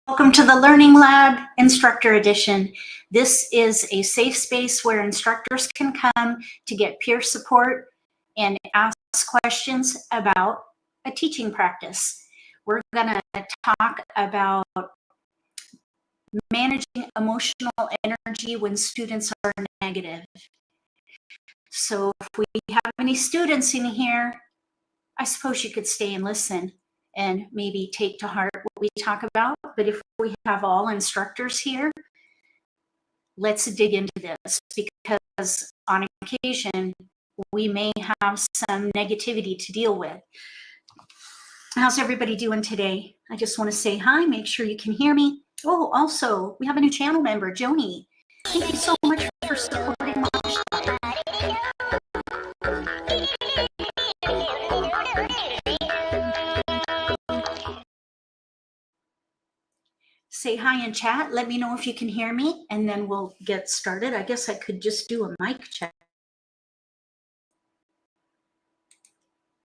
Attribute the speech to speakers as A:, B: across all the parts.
A: Welcome to the Learning Lab Instructor Edition. This is a safe space where instructors can come to get peer support and ask questions about a teaching practice. We're going to talk about managing emotional energy when students are negative. So if we have any students in here, I suppose you could stay and listen and maybe take to heart what we talk about. But if we have all instructors here, let's dig into this, because on occasion, we may have some negativity to deal with. How's everybody doing today? I just want to say hi, make sure you can hear me. Oh, also, we have a new channel member, Joni. Thank you so much for supporting MAHJLIFE. Say hi in chat. Let me know if you can hear me, and then we'll get started. I guess I could just do a mic check.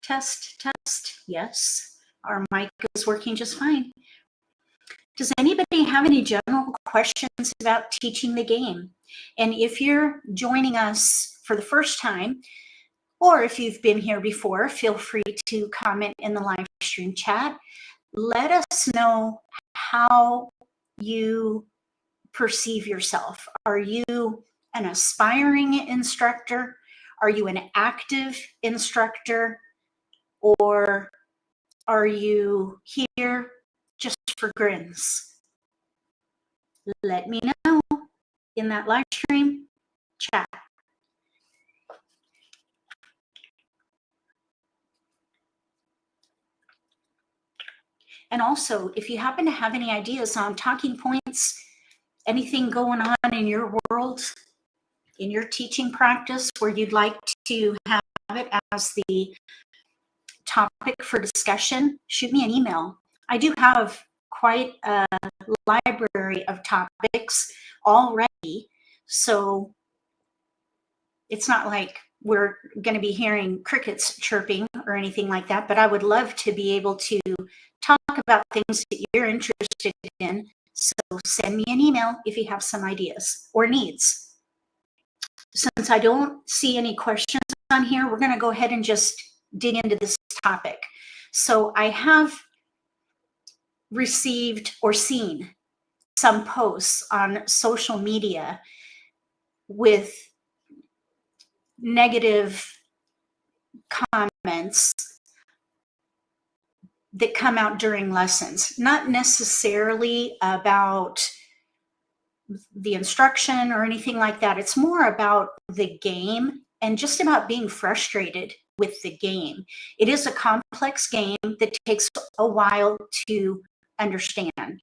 A: Test, test. Yes, our mic is working just fine. Does anybody have any general questions about teaching the game? And if you're joining us for the first time, or if you've been here before, feel free to comment in the live stream chat. Let us know how you perceive yourself. Are you an aspiring instructor? Are you an active instructor? Or are you here just for grins? Let me know in that live stream chat. And also, if you happen to have any ideas on talking points, anything going on in your world, in your teaching practice, where you'd like to have it as the topic for discussion, shoot me an email. I do have quite a library of topics already, so it's not like we're going to be hearing crickets chirping or anything like that, but I would love to be able to talk about things that you're interested in. So send me an email if you have some ideas or needs. Since I don't see any questions on here, we're going to go ahead and just dig into this topic. So I have received or seen some posts on social media with negative comments that come out during lessons, not necessarily about the instruction or anything like that. It's more about the game and just about being frustrated with the game. It is a complex game that takes a while to understand.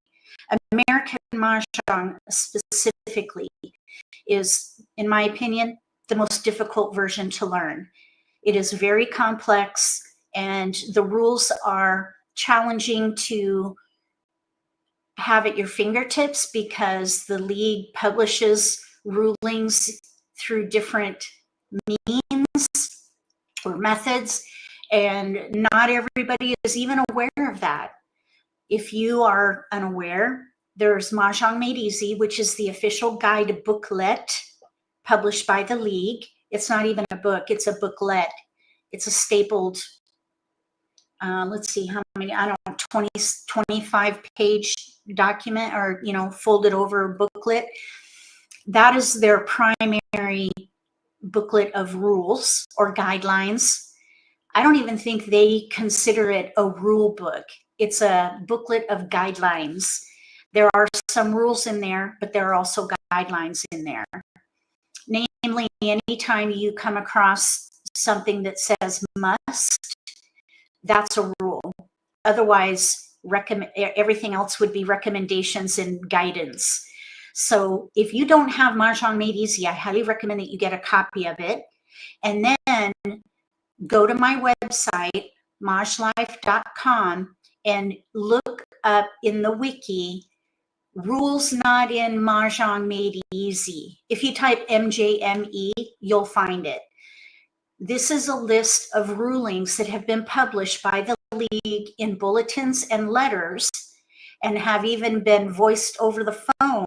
A: American Mahjong specifically is, in my opinion, the most difficult version to learn. It is very complex, and the rules are challenging to have at your fingertips because the league publishes rulings through different means or methods, and not everybody is even aware of that. If you are unaware, there's Mahjong Made Easy, which is the official guide booklet published by the league. It's not even a book, it's a booklet. It's a stapled, let's see how many, I don't know, 25 page document, or, you know, folded over booklet. That is their primary booklet of rules or guidelines. I don't even think they consider it a rule book. It's a booklet of guidelines. There are some rules in there, but there are also guidelines in there. Namely, anytime you come across something that says must, that's a rule. Otherwise, everything else would be recommendations and guidance. So if you don't have Mahjong Made Easy, I highly recommend that you get a copy of it. And then go to my website, MAHJLIFE.com, and look up in the wiki, rules not in Mahjong Made Easy. If you type MJME, you'll find it. This is a list of rulings that have been published by the league in bulletins and letters, and have even been voiced over the phone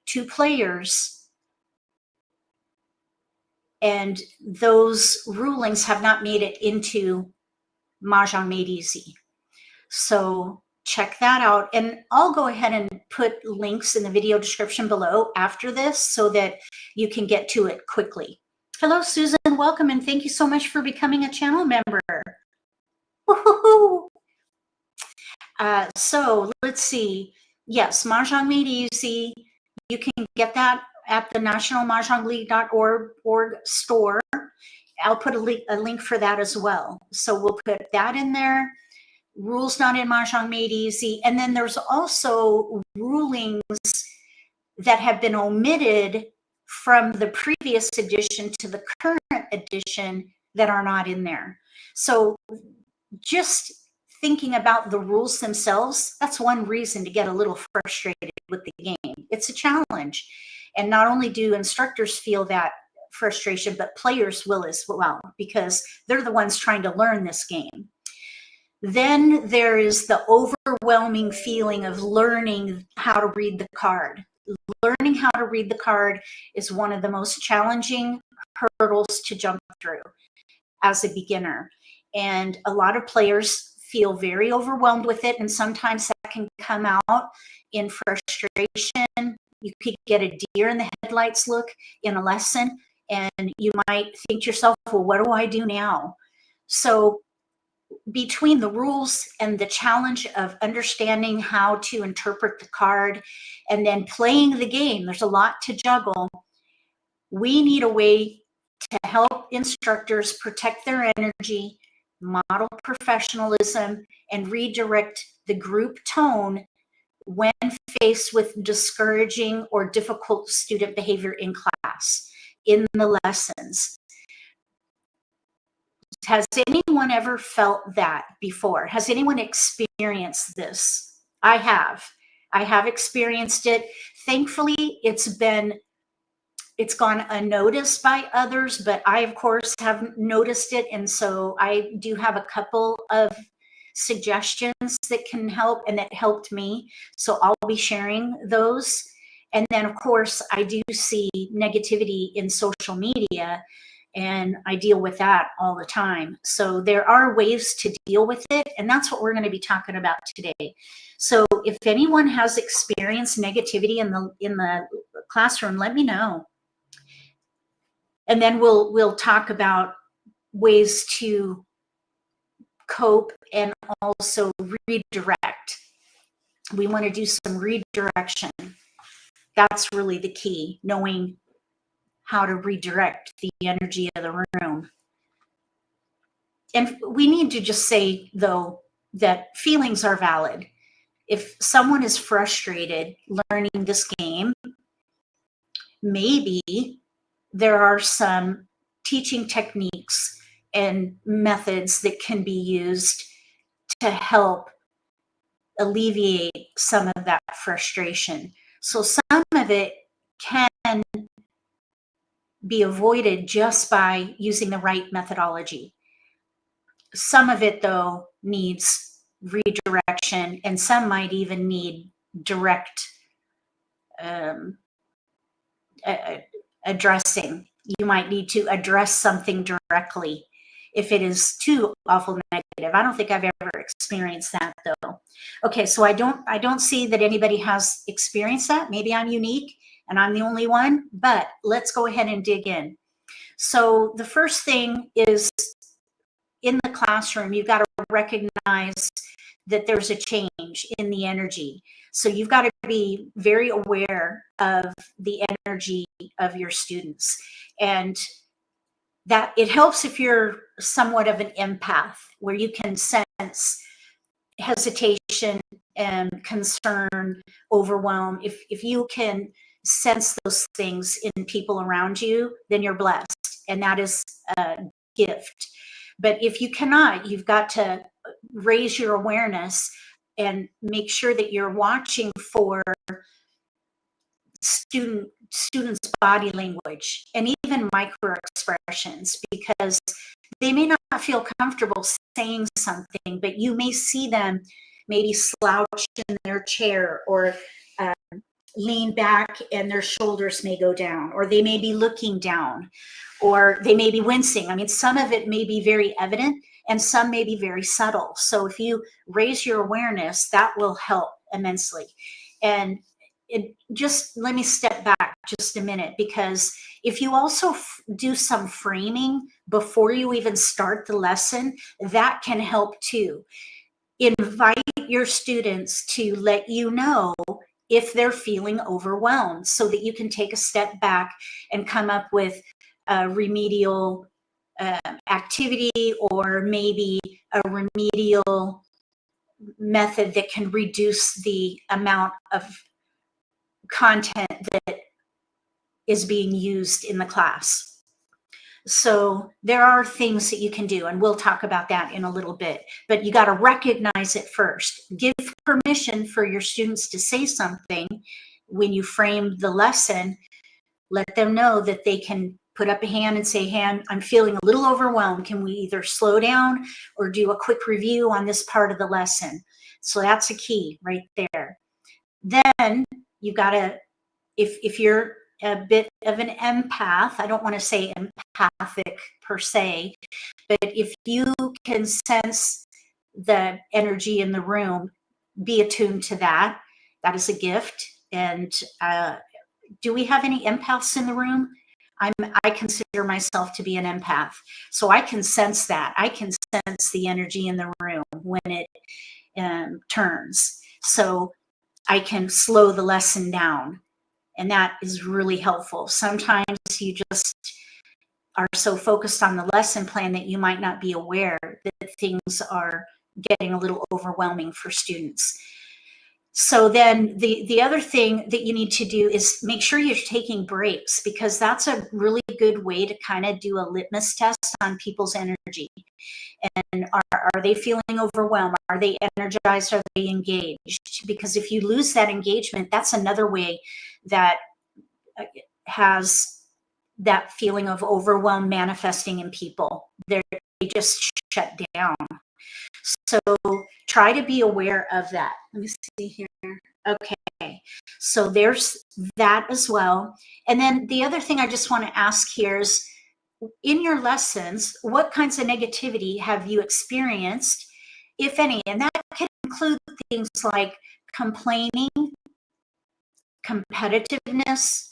A: to players. And those rulings have not made it into Mahjong Made Easy. So check that out. And I'll go ahead and put links in the video description below after this so that you can get to it quickly. Hello, Susan. Welcome, and thank you so much for becoming a channel member. Woohoo! So let's see. Yes, Mahjong Made Easy. You can get that at the nationalmahjongleague.org store. I'll put a link for that as well. So we'll put that in there. Rules not in Mahjong Made Easy. And then there's also rulings that have been omitted from the previous edition to the current edition that are not in there. So just thinking about the rules themselves, that's one reason to get a little frustrated with the game. It's a challenge. And not only do instructors feel that frustration, but players will as well, because they're the ones trying to learn this game. Then there is the overwhelming feeling of learning how to read the card. Learning how to read the card is one of the most challenging hurdles to jump through as a beginner. And a lot of players feel very overwhelmed with it, and sometimes that can come out in frustration. You could get a deer in the headlights look in a lesson, and you might think to yourself, well, what do I do now? So between the rules and the challenge of understanding how to interpret the card and then playing the game, there's a lot to juggle. We need a way to help instructors protect their energy, model professionalism, and redirect the group tone when faced with discouraging or difficult student behavior in class, in the lessons. Has anyone ever felt that before? Has anyone experienced this? I have. I have experienced it. Thankfully, it's gone unnoticed by others, but I, of course, have noticed it. And so I do have a couple of suggestions that can help and that helped me. So I'll be sharing those. And then, of course, I do see negativity in social media, and I deal with that all the time. So there are ways to deal with it, and that's what we're going to be talking about today. So if anyone has experienced negativity in the classroom, let me know. And then we'll talk about ways to cope and also redirect. We want to do some redirection. That's really the key, knowing how to redirect the energy of the room. And we need to just say, though, that feelings are valid. If someone is frustrated learning this game, maybe there are some teaching techniques and methods that can be used to help alleviate some of that frustration. So some of it can be avoided just by using the right methodology. Some of it, though, needs redirection, and some might even need direct addressing. You might need to address something directly if it is too awful negative. I don't think I've ever experienced that, though. Okay, so I don't see that anybody has experienced that. Maybe I'm unique and I'm the only one, but let's go ahead and dig in. So the first thing is, in the classroom, you've got to recognize that there's a change in the energy. So you've got to be very aware of the energy of your students. And that it helps if you're somewhat of an empath, where you can sense hesitation and concern, overwhelm. If you can sense those things in people around you, then you're blessed, and that is a gift. But if you cannot, you've got to raise your awareness and make sure that you're watching for students' body language and even micro expressions, because they may not feel comfortable saying something, but you may see them maybe slouch in their chair, or lean back and their shoulders may go down, or they may be looking down, or they may be wincing. I mean, some of it may be very evident and some may be very subtle. So if you raise your awareness, that will help immensely. And just let me step back just a minute, because if you also do some framing before you even start the lesson, that can help too. Invite your students to let you know if they're feeling overwhelmed, so that you can take a step back and come up with a remedial activity, or maybe a remedial method that can reduce the amount of content that is being used in the class. So there are things that you can do, and we'll talk about that in a little bit, but you got to recognize it first. Give permission for your students to say something when you frame the lesson. Let them know that they can put up a hand and say, "Hey, I'm feeling a little overwhelmed. Can we either slow down or do a quick review on this part of the lesson?" So that's a key right there. Then you got to, if you're a bit of an empath, I don't want to say empathic per se, but if you can sense the energy in the room, be attuned to that. That is a gift. And do we have any empaths in the room? I consider myself to be an empath. So I can sense that. I can sense the energy in the room when it turns. So I can slow the lesson down. And that is really helpful. Sometimes you just are so focused on the lesson plan that you might not be aware that things are getting a little overwhelming for students. So then the other thing that you need to do is make sure you're taking breaks, because that's a really good way to kind of do a litmus test on people's energy. And are they feeling overwhelmed? Are they energized? Are they engaged? Because if you lose that engagement, that's another way that has that feeling of overwhelm manifesting in people. They just shut down. So try to be aware of that. Let me see here. Okay, so there's that as well. And then the other thing I just want to ask here is, in your lessons, what kinds of negativity have you experienced, if any? And that can include things like complaining, competitiveness,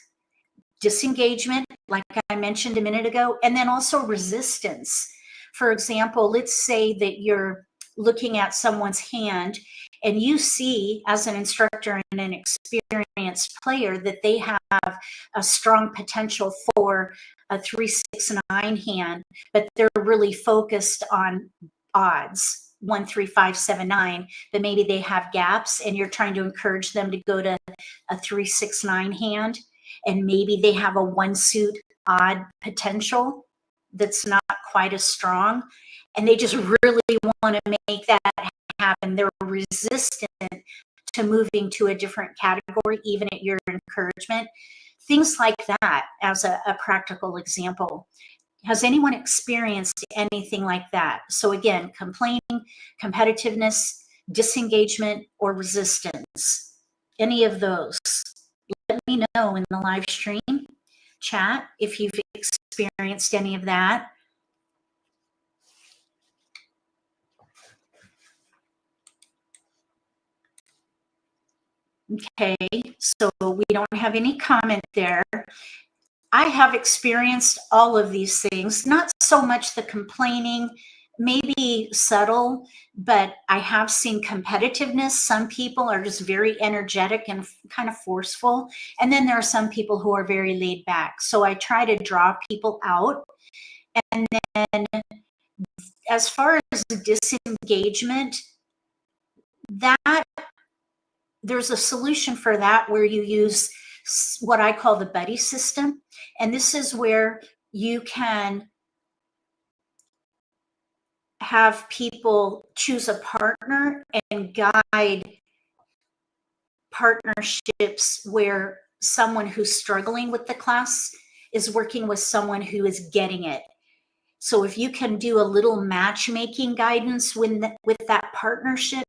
A: disengagement, like I mentioned a minute ago, and then also resistance. For example, let's say that you're looking at someone's hand and you see, as an instructor and an experienced player, that they have a strong potential for a 3-6-9 hand, but they're really focused on odds 1, 3, 5, 7, 9, but maybe they have gaps, and you're trying to encourage them to go to a 3-6-9 hand, and maybe they have a 1-suit odd potential that's not quite as strong, and they just really want to make that happen. They're resistant to moving to a different category, even at your encouragement. Things like that as a practical example. Has anyone experienced anything like that? So again, complaining, competitiveness, disengagement, or resistance. Any of those. Let me know in the live stream chat if you've experienced any of that. Okay, so we don't have any comment there. I have experienced all of these things, not so much the complaining, maybe subtle, but I have seen competitiveness. Some people are just very energetic and kind of forceful. And then there are some people who are very laid back. So I try to draw people out. And then as far as disengagement, that there's a solution for that, where you use what I call the buddy system. And this is where you can have people choose a partner and guide partnerships where someone who's struggling with the class is working with someone who is getting it. So if you can do a little matchmaking guidance with that partnership,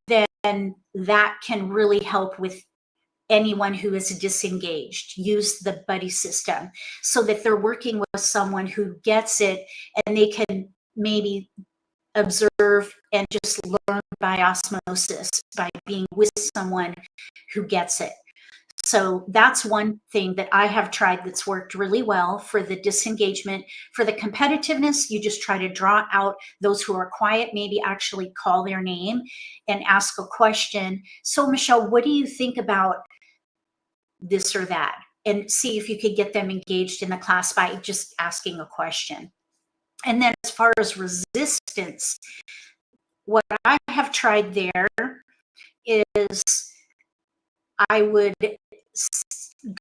A: then that can really help with anyone who is disengaged. Use the buddy system so that they're working with someone who gets it, and they can maybe observe and just learn by osmosis by being with someone who gets it. So that's one thing that I have tried that's worked really well for the disengagement. For the competitiveness, you just try to draw out those who are quiet, maybe actually call their name and ask a question. So Michelle, what do you think about this or that? And see if you could get them engaged in the class by just asking a question. And then as far as resistance, what I have tried there is I would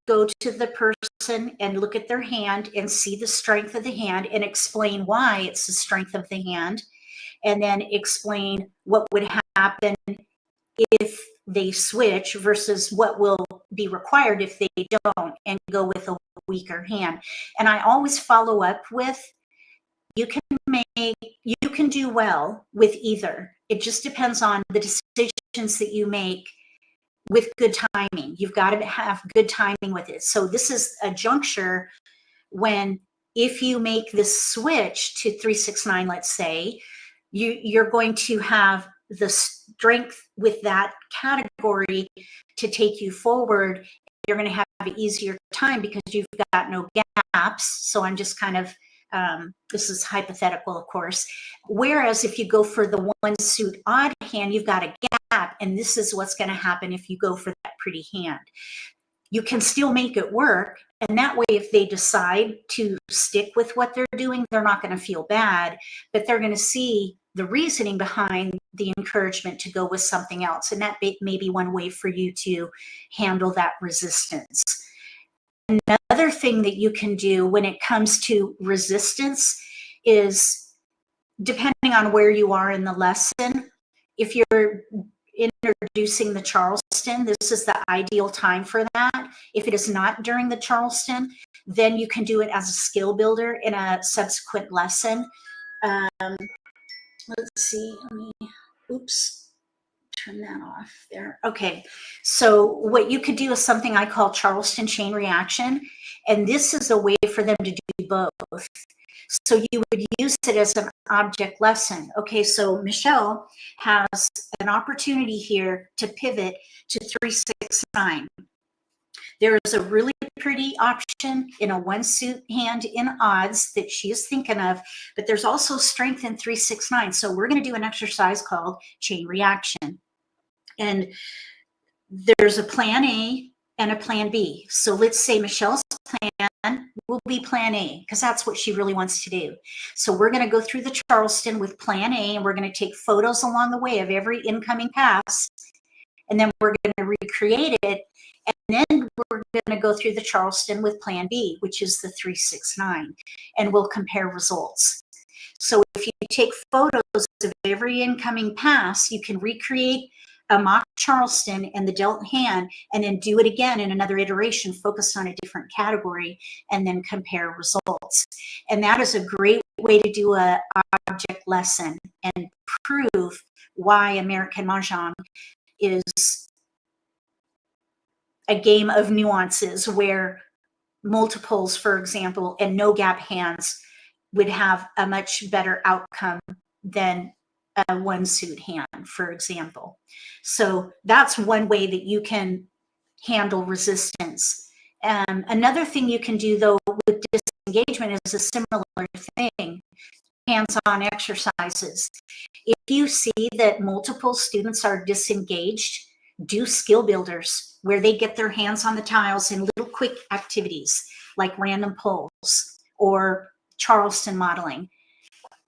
A: go to the person and look at their hand and see the strength of the hand and explain why it's the strength of the hand, and then explain what would happen if they switch versus what will be required if they don't, and go with a weaker hand. And I always follow up with, you can do well with either. It just depends on the decisions that you make with good timing. You've got to have good timing with it. So this is a juncture when, if you make this switch to 3-6-9, let's say, you're going to have the strength with that category to take you forward. You're going to have an easier time because you've got no gaps. So I'm just kind of, this is hypothetical, of course. Whereas if you go for the one suit odd hand, you've got a gap, and this is what's going to happen if you go for that pretty hand. You can still make it work, and that way if they decide to stick with what they're doing, they're not going to feel bad, but they're going to see the reasoning behind the encouragement to go with something else. And that may be one way for you to handle that resistance. Another thing that you can do when it comes to resistance is, depending on where you are in the lesson, if you're introducing the Charleston, this is the ideal time for that. If it is not during the Charleston, then you can do it as a skill builder in a subsequent lesson. Let's see, oops, turn that off there. Okay, so what you could do is something I call Charleston chain reaction, and this is a way for them to do both. So you would use it as an object lesson. Okay, so Michelle has an opportunity here to pivot to 3-6-9. There is a really pretty option in a one suit hand in odds that she is thinking of, but there's also strength in 3-6-9. So we're going to do an exercise called chain reaction. And there's a plan A and a plan B. So let's say Michelle's plan will be plan A, because that's what she really wants to do. So we're going to go through the Charleston with plan A, and we're going to take photos along the way of every incoming pass, and then we're going to recreate it, and then we're going to go through the Charleston with plan B, which is the 3-6-9, and we'll compare results. So if you take photos of every incoming pass, you can recreate a mock Charleston and the dealt hand, and then do it again in another iteration focused on a different category, and then compare results. And that is a great way to do an object lesson and prove why American Mahjong is a game of nuances, where multiples, for example, and no gap hands would have a much better outcome than a one suit hand, for example. So that's one way that you can handle resistance. Another thing you can do, though, with disengagement is a similar thing, hands-on exercises. If you see that multiple students are disengaged, do skill builders where they get their hands on the tiles in little quick activities like random pulls or Charleston modeling.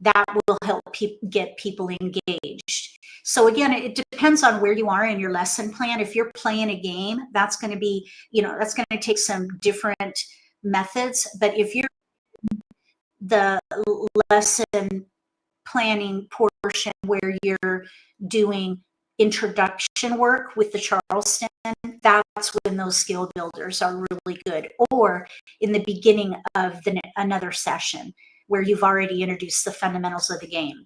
A: That will help get people engaged. So again, it depends on where you are in your lesson plan. If you're playing a game, that's going to be, that's going to take some different methods. But if you're the lesson planning portion where you're doing introduction work with the Charleston, that's when those skill builders are really good. Or in the beginning of another session where you've already introduced the fundamentals of the game.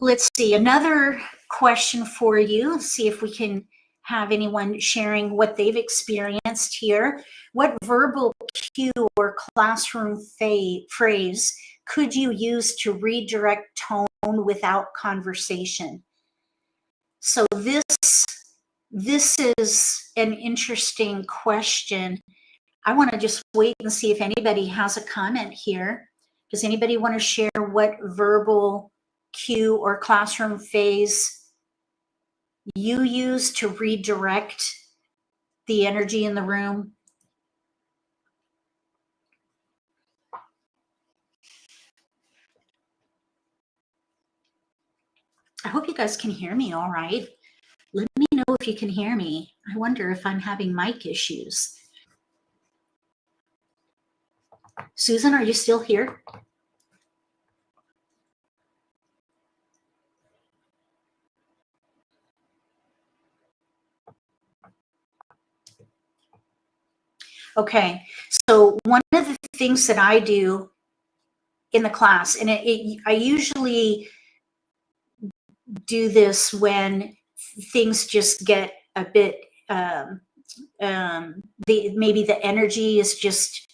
A: Let's see, another question for you. See if we can have anyone sharing what they've experienced here. What verbal cue or classroom phrase could you use to redirect tone without conversation? So this is an interesting question. I want to just wait and see if anybody has a comment here. Does anybody want to share what verbal cue or classroom phase you use to redirect the energy in the room? I hope you guys can hear me all right. Let me know if you can hear me. I wonder if I'm having mic issues. Susan, are you still here? Okay, so one of the things that I do in the class, and I usually do this when things just get a bit, maybe the energy is just,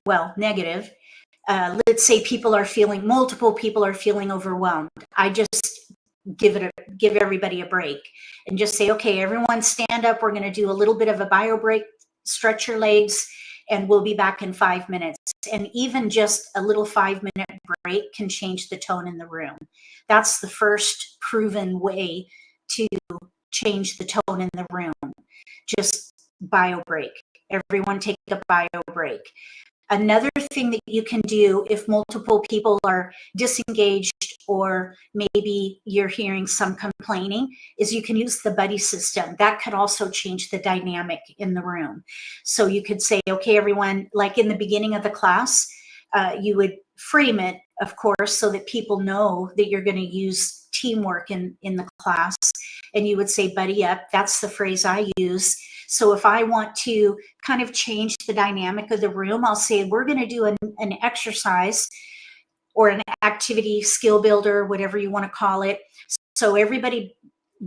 A: well, negative. Let's say multiple people are feeling overwhelmed. I just give everybody a break and just say, okay, everyone stand up. We're going to do a little bit of a bio break, stretch your legs, and we'll be back in 5 minutes. And even just a little 5-minute break can change the tone in the room. That's the first proven way to change the tone in the room. Just bio break. Everyone take a bio break. Another thing that you can do if multiple people are disengaged or maybe you're hearing some complaining is you can use the buddy system. That could also change the dynamic in the room. So you could say, okay, everyone, like in the beginning of the class, you would frame it, of course, so that people know that you're going to use teamwork in the class. And you would say, buddy up. That's the phrase I use. So if I want to kind of change the dynamic of the room, I'll say, we're going to do an exercise or an activity, skill builder, whatever you want to call it. So everybody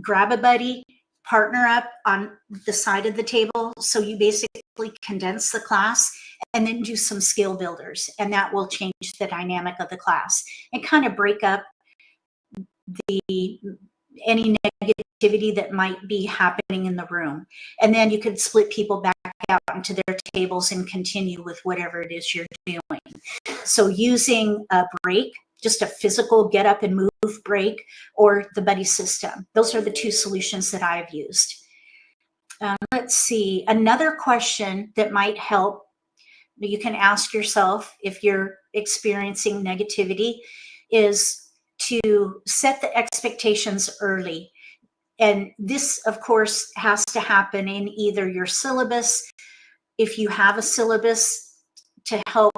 A: grab a buddy, partner up on the side of the table. So you basically condense the class and then do some skill builders, and that will change the dynamic of the class and kind of break up any negativity that might be happening in the room. And then you could split people back out into their tables and continue with whatever it is you're doing. So using a break, just a physical get up and move break, or the buddy system. Those are the two solutions that I've used. Let's see, another question that might help, you can ask yourself if you're experiencing negativity, is to set the expectations early. And this, of course, has to happen in either your syllabus, if you have a syllabus, to help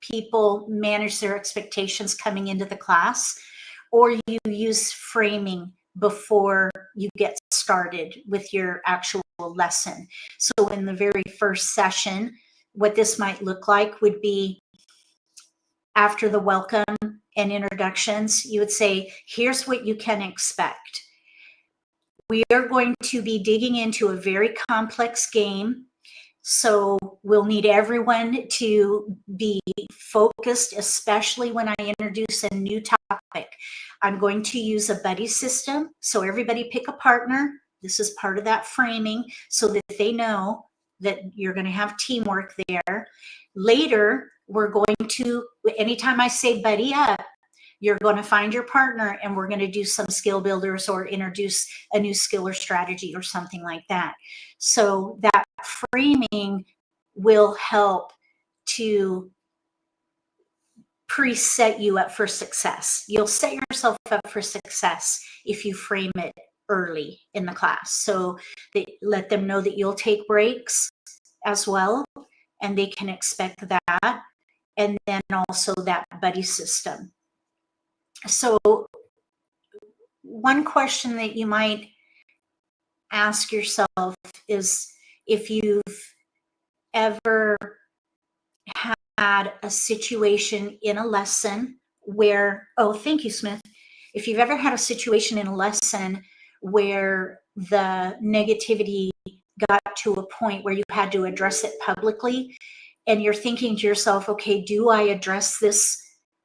A: people manage their expectations coming into the class, or you use framing before you get started with your actual lesson. So in the very first session, what this might look like would be after the welcome and introductions, you would say, here's what you can expect. We are going to be digging into a very complex game. So we'll need everyone to be focused, especially when I introduce a new topic. I'm going to use a buddy system. So everybody pick a partner. This is part of that framing so that they know that you're going to have teamwork there. Later, we're going to, anytime I say buddy up, you're going to find your partner and we're going to do some skill builders or introduce a new skill or strategy or something like that. So that framing will help to preset you up for success. You'll set yourself up for success if you frame it early in the class. So let them know that you'll take breaks as well, and they can expect that. And then also that buddy system. So one question that you might ask yourself is if you've ever had a situation in a lesson where, oh, thank you, Smith. If you've ever had a situation in a lesson where the negativity got to a point where you had to address it publicly, and you're thinking to yourself, okay, do I address this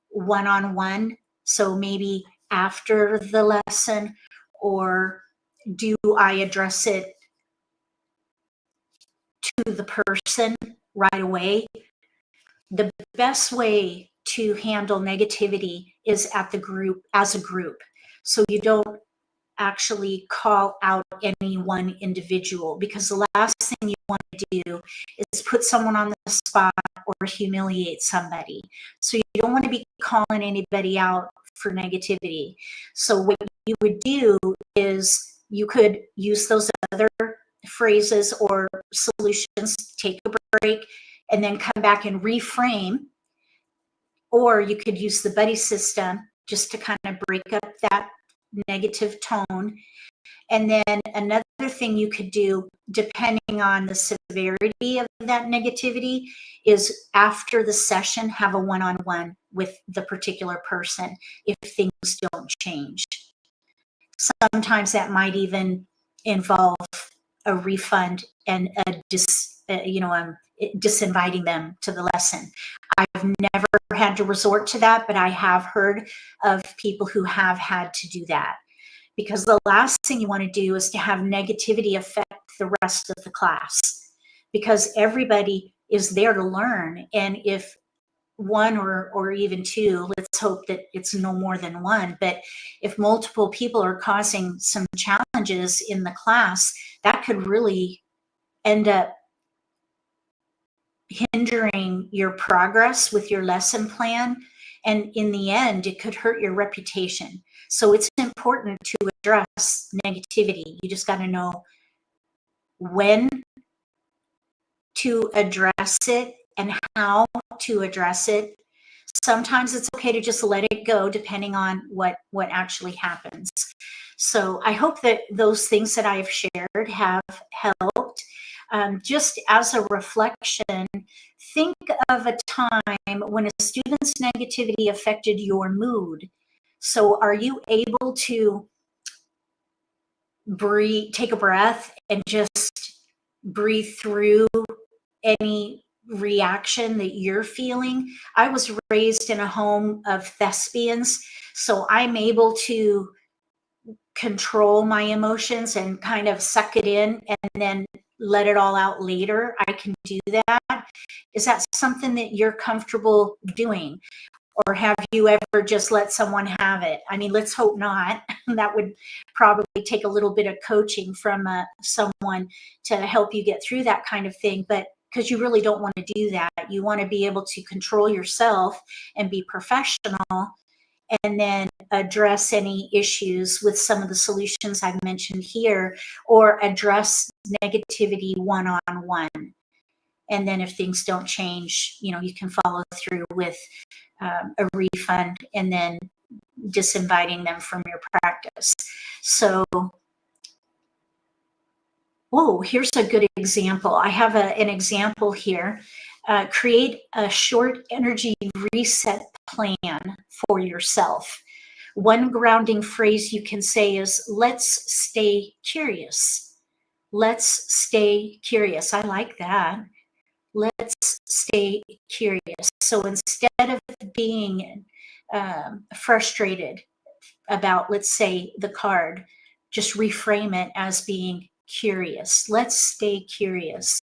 A: one-on-one? So maybe after the lesson, or do I address it to the person right away? The best way to handle negativity is at the group, as a group. So you don't actually call out any one individual, because the last thing you want to do is put someone on the spot or humiliate somebody. So you don't want to be calling anybody out for negativity. So what you would do is you could use those other phrases or solutions, take a break, and then come back and reframe. Or you could use the buddy system just to kind of break up that negative tone. And then another thing you could do, depending on the severity of that negativity, is after the session, have a one-on-one with the particular person if things don't change. Sometimes that might even involve a refund and a disinviting them to the lesson. I've never had to resort to that, but I have heard of people who have had to do that, because the last thing you want to do is to have negativity affect the rest of the class, because everybody is there to learn. And if one or even two, let's hope that it's no more than one, but if multiple people are causing some challenges in the class, that could really end up hindering your progress with your lesson plan. And in the end, it could hurt your reputation. So it's important to address negativity. You just got to know when to address it and how to address it. Sometimes it's okay to just let it go, depending on what actually happens. So I hope that those things that I have shared have helped. Just as a reflection, think of a time when a student's negativity affected your mood. So are you able to breathe, take a breath, and just breathe through any reaction that you're feeling? I was raised in a home of thespians, so I'm able to control my emotions and kind of suck it in and then let it all out later. I can do that. Is that something that you're comfortable doing? Or have you ever just let someone have it? I mean, let's hope not. That would probably take a little bit of coaching from someone to help you get through that kind of thing. But because you really don't want to do that, you want to be able to control yourself and be professional, and then address any issues with some of the solutions I've mentioned here, or address negativity one-on-one. And then if things don't change, you can follow through with a refund and then disinviting them from your practice. So, whoa, here's a good example. I have an example here. Create a short energy reset plan for yourself. One grounding phrase you can say is, let's stay curious. Let's stay curious. I like that. Let's stay curious. So instead of being frustrated about, let's say, the card, just reframe it as being curious. Let's stay curious.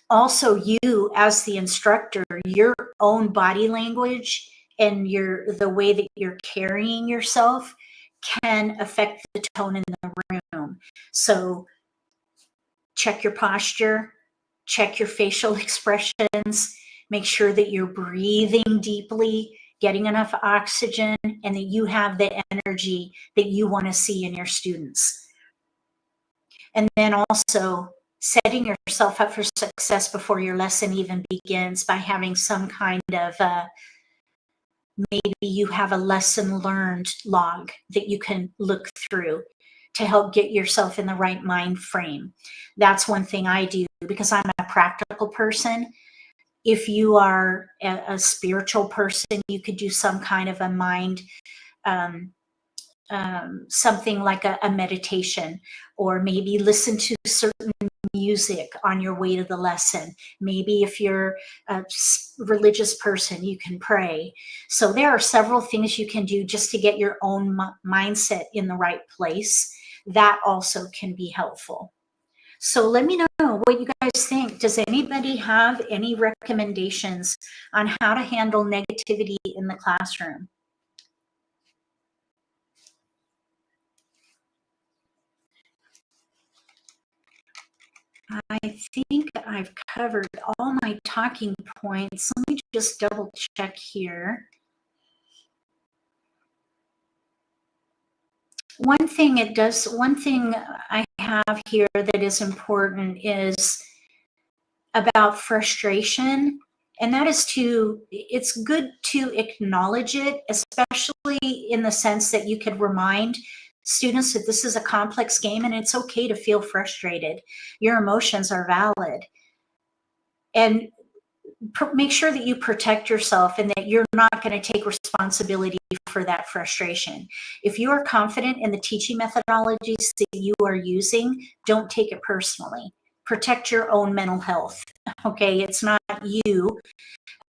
A: Also, you as the instructor, your own body language and the way that you're carrying yourself can affect the tone in the room. So check your posture, check your facial expressions, make sure that you're breathing deeply, getting enough oxygen, and that you have the energy that you want to see in your students. And then also setting yourself up for success before your lesson even begins by having some kind of, maybe you have a lesson learned log that you can look through to help get yourself in the right mind frame. That's one thing I do, because I'm a practical person. If you are a spiritual person, you could do some kind of a mind, something like a meditation, or maybe listen to certain music on your way to the lesson. Maybe if you're a religious person, you can pray. So there are several things you can do just to get your own mindset in the right place. That also can be helpful. So let me know what you guys think. Does anybody have any recommendations on how to handle negativity in the classroom? I think I've covered all my talking points. Let me just double check here. One thing I have here that is important is about frustration. And that is it's good to acknowledge it, especially in the sense that you could remind students that this is a complex game and it's okay to feel frustrated. Your emotions are valid. And make sure that you protect yourself and that you're not going to take responsibility for that frustration. If you are confident in the teaching methodologies that you are using, don't take it personally. Protect your own mental health. Okay, it's not you,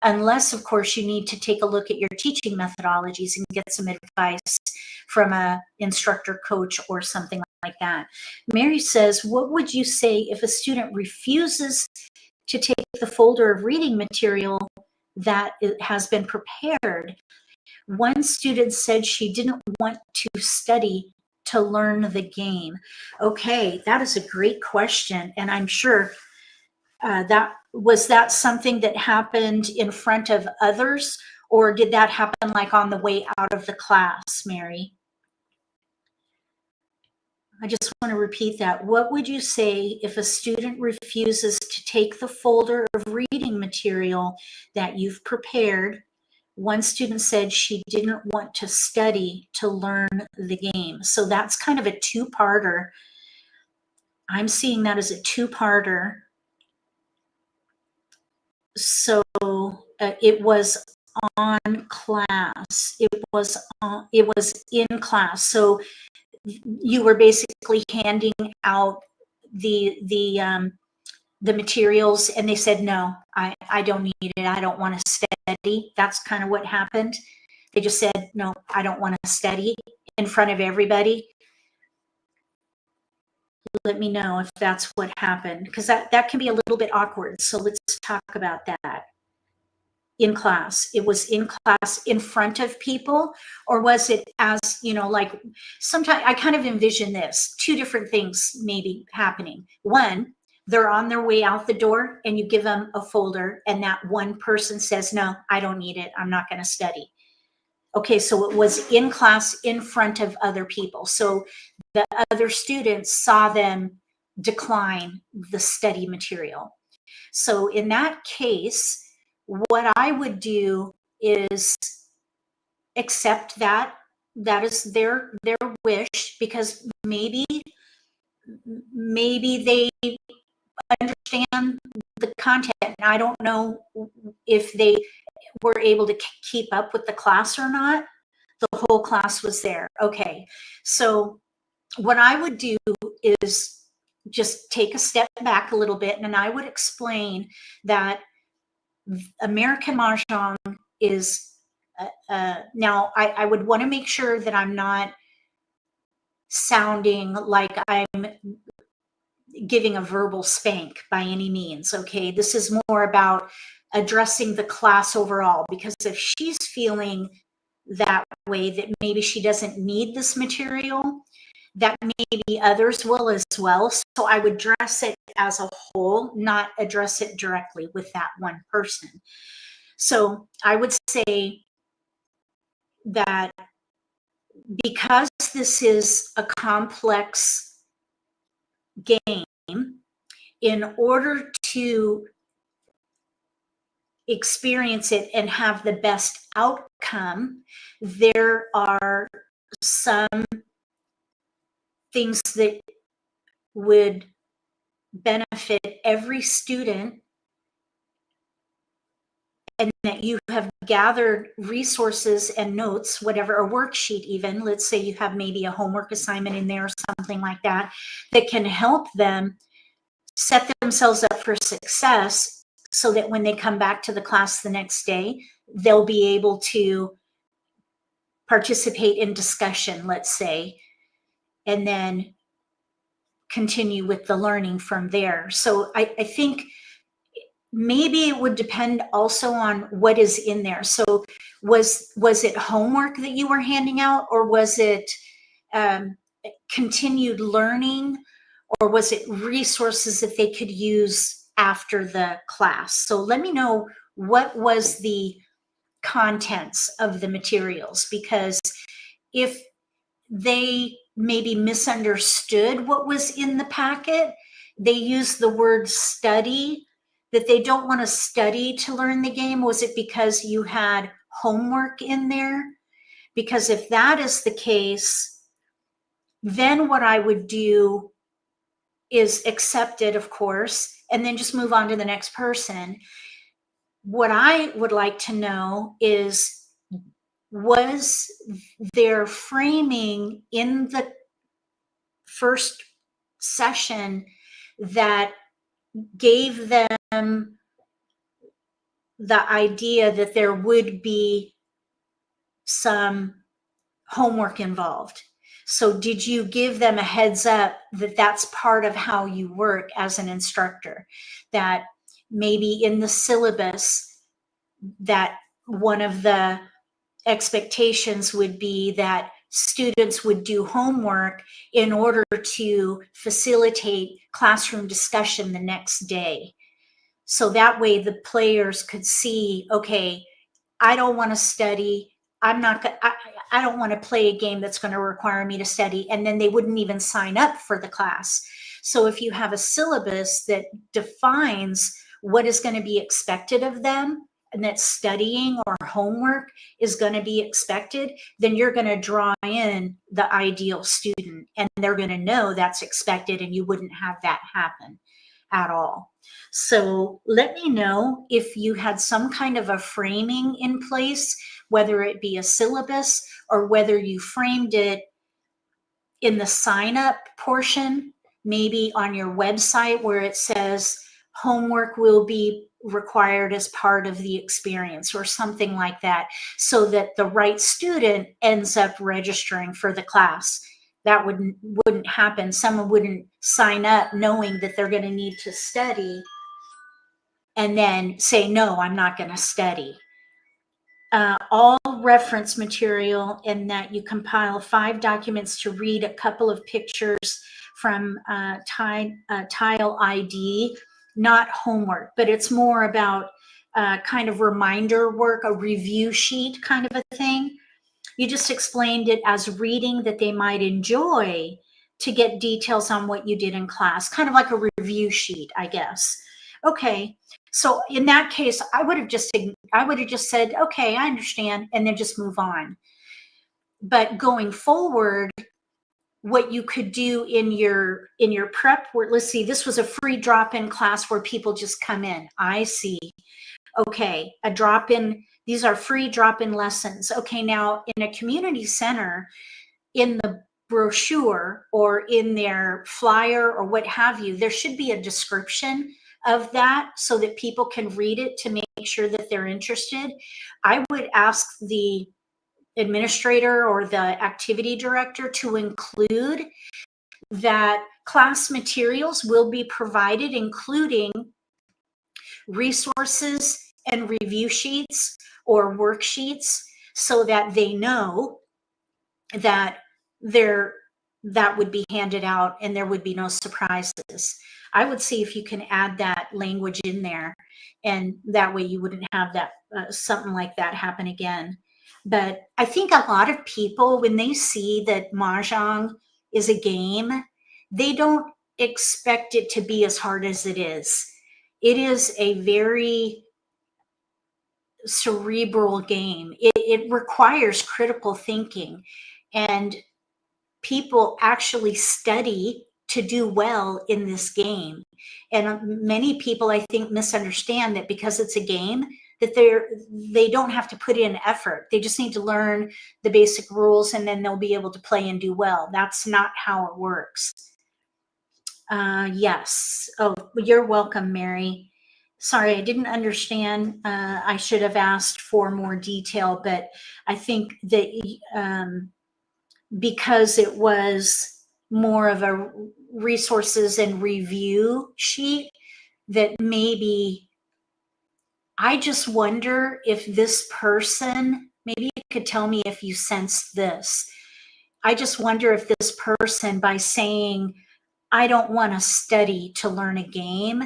A: unless of course you need to take a look at your teaching methodologies and get some advice from a instructor, coach, or something like that. Mary says, what would you say if a student refuses to take the folder of reading material that has been prepared? One student said she didn't want to study to learn the game. Okay, that is a great question. And I'm sure that something that happened in front of others, or did that happen like on the way out of the class, Mary? I just want to repeat that. What would you say if a student refuses to take the folder of reading material that you've prepared? One student said she didn't want to study to learn the game. So that's kind of a two-parter. I'm seeing that as a two-parter. So it was on class. It was in class. So you were basically handing out the materials, and they said, no, I don't need it. I don't want to study. That's kind of what happened. They just said, no, I don't want to study in front of everybody. Let me know if that's what happened, because that can be a little bit awkward. So let's talk about that. In class, it was in class in front of people, or was it, as you know, like sometimes I kind of envision this two different things maybe happening. One, they're on their way out the door and you give them a folder and that one person says, no, I don't need it, I'm not going to study. Okay, so it was in class in front of other people. So the other students saw them decline the study material. So in that case, what I would do is accept that is their wish, because maybe they understand the content. And I don't know if they were able to keep up with the class or not. The whole class was there. Okay, so what I would do is just take a step back a little bit, and I would explain that American Mahjong is now I would want to make sure that I'm not sounding like I'm giving a verbal spank by any means. Okay, this is more about addressing the class overall, because if she's feeling that way, that maybe she doesn't need this material, that maybe others will as well. So I would address it as a whole, not address it directly with that one person. So I would say that because this is a complex game, in order to experience it and have the best outcome, there are some things that would benefit every student and that you have gathered resources and notes, whatever, a worksheet even, let's say you have maybe a homework assignment in there or something like that, that can help them set themselves up for success so that when they come back to the class the next day, they'll be able to participate in discussion, let's say, and then continue with the learning from there. So I think maybe it would depend also on what is in there. So was it homework that you were handing out, or was it continued learning, or was it resources that they could use after the class? So let me know what was the contents of the materials, because if they maybe misunderstood what was in the packet, they used the word study, that they don't want to study to learn the game. Was it because you had homework in there? Because if that is the case, then what I would do is accept it, of course, and then just move on to the next person. What I would like to know is, was there framing in the first session that gave them the idea that there would be some homework involved? So did you give them a heads up that that's part of how you work as an instructor, that maybe in the syllabus that one of the expectations would be that students would do homework in order to facilitate classroom discussion the next day? So that way the players could see, okay, I don't want to study. I don't want to play a game that's going to require me to study. And then they wouldn't even sign up for the class. So if you have a syllabus that defines what is going to be expected of them, and that studying or homework is going to be expected, then you're going to draw in the ideal student, and they're going to know that's expected, and you wouldn't have that happen at all. So let me know if you had some kind of a framing in place, whether it be a syllabus or whether you framed it in the sign up portion, maybe on your website where it says homework will be required as part of the experience or something like that, so that the right student ends up registering for the class. That wouldn't happen. Someone wouldn't sign up knowing that they're going to need to study and then say, no, I'm not going to study. All reference material, in that you compile 5 documents to read a couple of pictures from tile ID, not homework, but it's more about kind of reminder work, a review sheet kind of a thing. You just explained it as reading that they might enjoy to get details on what you did in class, kind of like a review sheet, I guess. Okay, so in that case, I would have just said, okay, I understand, and then just move on. But going forward, what you could do in your prep work, let's see, this was a free drop-in class where people just come in. I see. Okay, a drop-in, these are free drop-in lessons. Okay, now in a community center, in the brochure or in their flyer or what have you, there should be a description of that so that people can read it to make sure that they're interested. I would ask the administrator or the activity director to include that class materials will be provided, including resources and review sheets or worksheets, so that they know that that would be handed out and there would be no surprises. I would see if you can add that language in there, and that way you wouldn't have that something like that happen again. But I think a lot of people, when they see that Mahjong is a game, they don't expect it to be as hard as it is. It is a very cerebral game. It requires critical thinking, and people actually study to do well in this game. And many people, I think, misunderstand that because it's a game, that they don't have to put in effort. They just need to learn the basic rules and then they'll be able to play and do well. That's not how it works. Yes. Oh, you're welcome, Mary. Sorry, I didn't understand. I should have asked for more detail, but I think that because it was more of a resources and review sheet, that maybe I just wonder if this person, maybe you could tell me if you sense this. I just wonder if this person, by saying, I don't want to study to learn a game,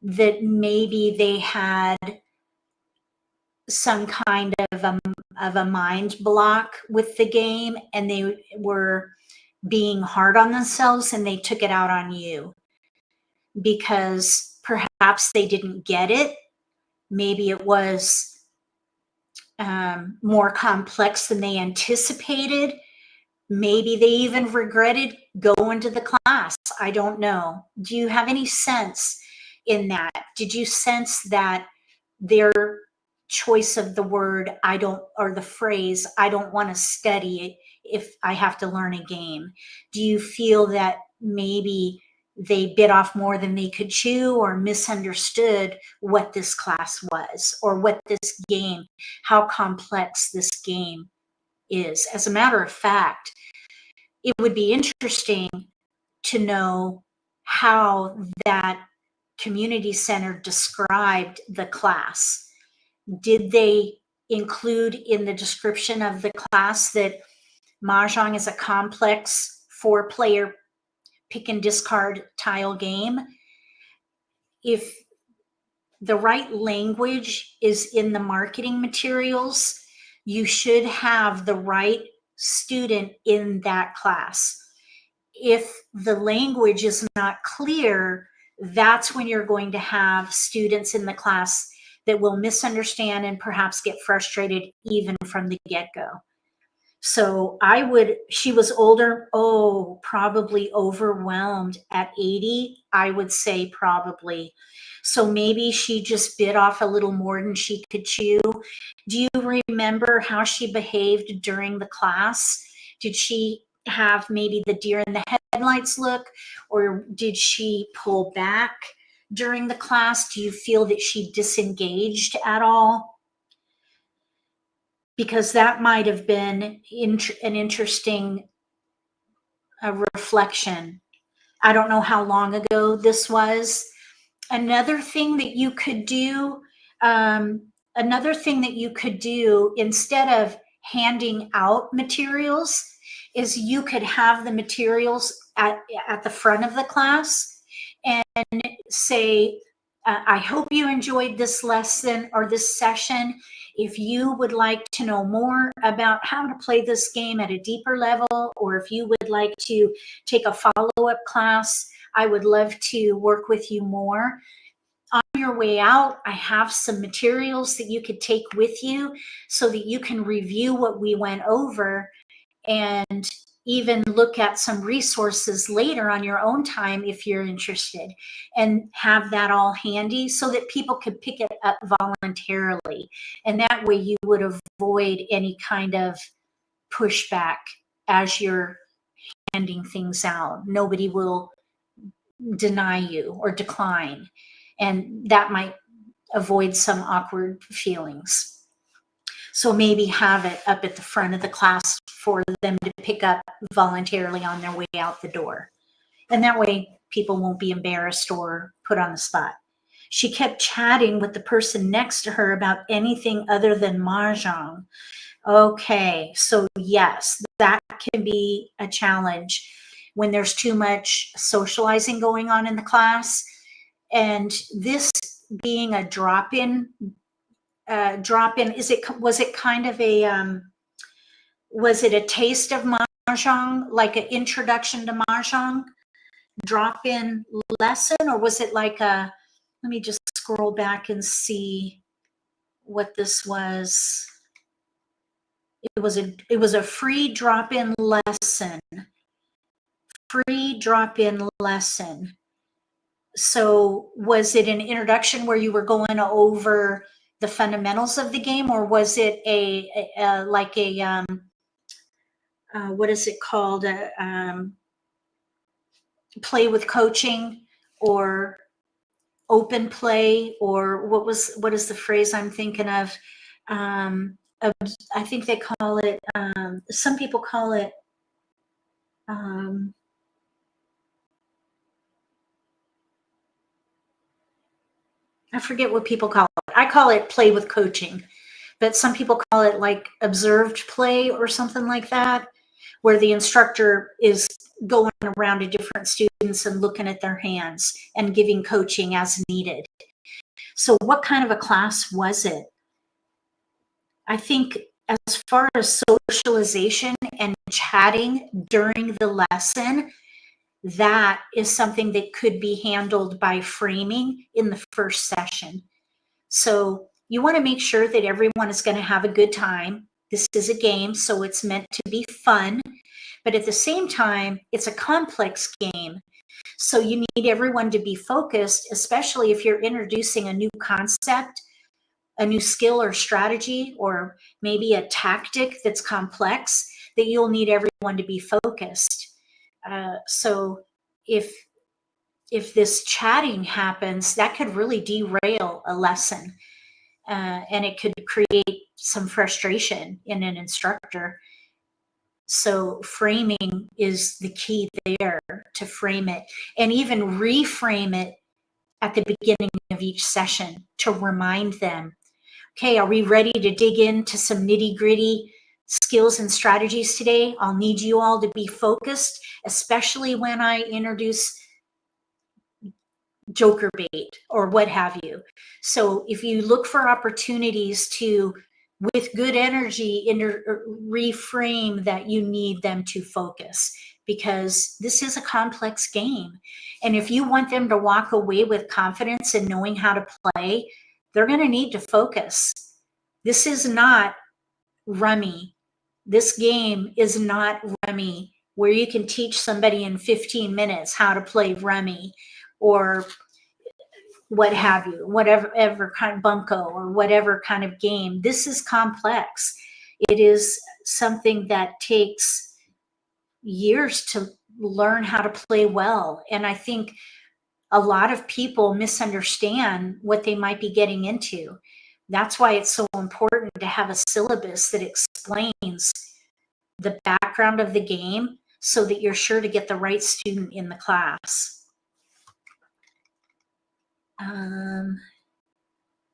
A: that maybe they had some kind of a mind block with the game and they were being hard on themselves and they took it out on you because perhaps they didn't get it. Maybe it was more complex than they anticipated. Maybe they even regretted going to the class. I don't know. Do you have any sense in that? Did you sense that their choice of the word I don't, or the phrase I don't want to study if I have to learn a game? Do you feel that maybe they bit off more than they could chew or misunderstood what this class was or what this game, how complex this game is? As a matter of fact, it would be interesting to know how that community center described the class. Did they include in the description of the class that Mahjong is a complex 4-player pick and discard tile game? If the right language is in the marketing materials, you should have the right student in that class. If the language is not clear, that's when you're going to have students in the class that will misunderstand and perhaps get frustrated even from the get-go. So she was older, probably overwhelmed at 80, I would say probably. So maybe she just bit off a little more than she could chew. Do you remember how she behaved during the class? Did she have maybe the deer in the headlights look, or did she pull back during the class? Do you feel that she disengaged at all? Because that might have been an interesting reflection. I don't know how long ago this was. Another thing that you could do, instead of handing out materials, is you could have the materials at the front of the class and say, I hope you enjoyed this lesson or this session. If you would like to know more about how to play this game at a deeper level, or if you would like to take a follow-up class, I would love to work with you more. On your way out, I have some materials that you could take with you so that you can review what we went over and even look at some resources later on your own time if you're interested, and have that all handy so that people could pick it up voluntarily. And that way you would avoid any kind of pushback as you're handing things out. Nobody will deny you or decline, and that might avoid some awkward feelings. So maybe have it up at the front of the class for them to pick up voluntarily on their way out the door. And that way people won't be embarrassed or put on the spot. She kept chatting with the person next to her about anything other than Mahjong. Okay, so yes, that can be a challenge when there's too much socializing going on in the class. And this being a drop-in, was it kind of a, was it a taste of Mahjong, like an introduction to Mahjong drop-in lesson? Or was it like let me just scroll back and see what this was. It was a free drop-in lesson. Free drop-in lesson. So was it an introduction where you were going over the fundamentals of the game, or was it like a what is it called? Play with coaching, or open play, or what is the phrase I'm thinking of? I think they call it, some people call it, I forget what people call it. I call it play with coaching, but some people call it like observed play or something like that, where the instructor is going around to different students and looking at their hands and giving coaching as needed. So what kind of a class was it? I think as far as socialization and chatting during the lesson, that is something that could be handled by framing in the first session. So you want to make sure that everyone is going to have a good time. This is a game, so it's meant to be fun, but at the same time, it's a complex game. So you need everyone to be focused, especially if you're introducing a new concept, a new skill or strategy, or maybe a tactic that's complex, that you'll need everyone to be focused. So if this chatting happens, that could really derail a lesson, and it could create some frustration in an instructor. So framing is the key there, to frame it and even reframe it at the beginning of each session to remind them, okay, are we ready to dig into some nitty-gritty skills and strategies today? I'll need you all to be focused, especially when I introduce joker bait or what have you. So if you look for opportunities to, with good energy, reframe that you need them to focus, because this is a complex game. And if you want them to walk away with confidence and knowing how to play, they're going to need to focus. This is not rummy. This game is not rummy, where you can teach somebody in 15 minutes how to play rummy or what have you, whatever kind of bunco or whatever kind of game. This is complex. It is something that takes years to learn how to play well. And I think a lot of people misunderstand what they might be getting into. That's why it's so important to have a syllabus that explains the background of the game, so that you're sure to get the right student in the class.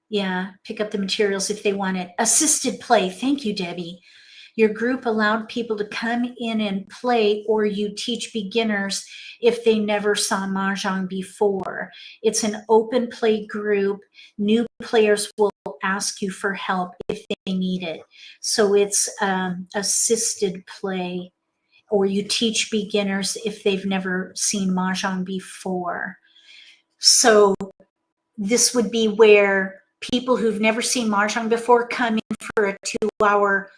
A: Yeah, pick up the materials if they want it. Assisted play. Thank you, Debbie. Your group allowed people to come in and play, or you teach beginners if they never saw Mahjong before. It's an open play group. New players will ask you for help if they need it. So it's assisted play, or you teach beginners if they've never seen Mahjong before. So this would be where people who've never seen Mahjong before come in for a 2-hour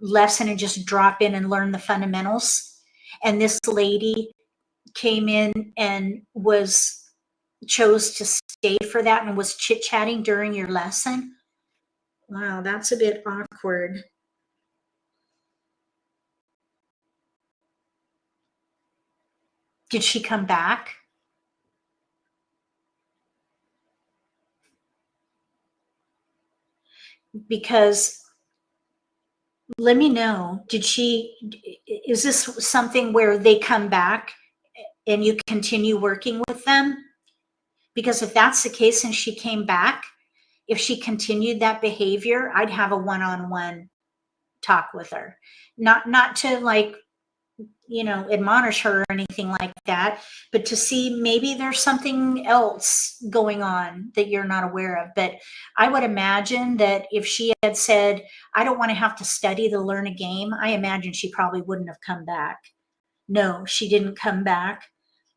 A: lesson and just drop in and learn the fundamentals. And this lady came in and chose to stay for that and was chit-chatting during your lesson. Wow, that's a bit awkward. Did she come back? Because let me know, is this something where they come back and you continue working with them? Because if that's the case and she came back, if she continued that behavior, I'd have a one-on-one talk with her. Not to, like, admonish her or anything like that, but to see maybe there's something else going on that you're not aware of. But I would imagine that if she had said, I don't want to have to study to learn a game, I imagine she probably wouldn't have come back. No, she didn't come back.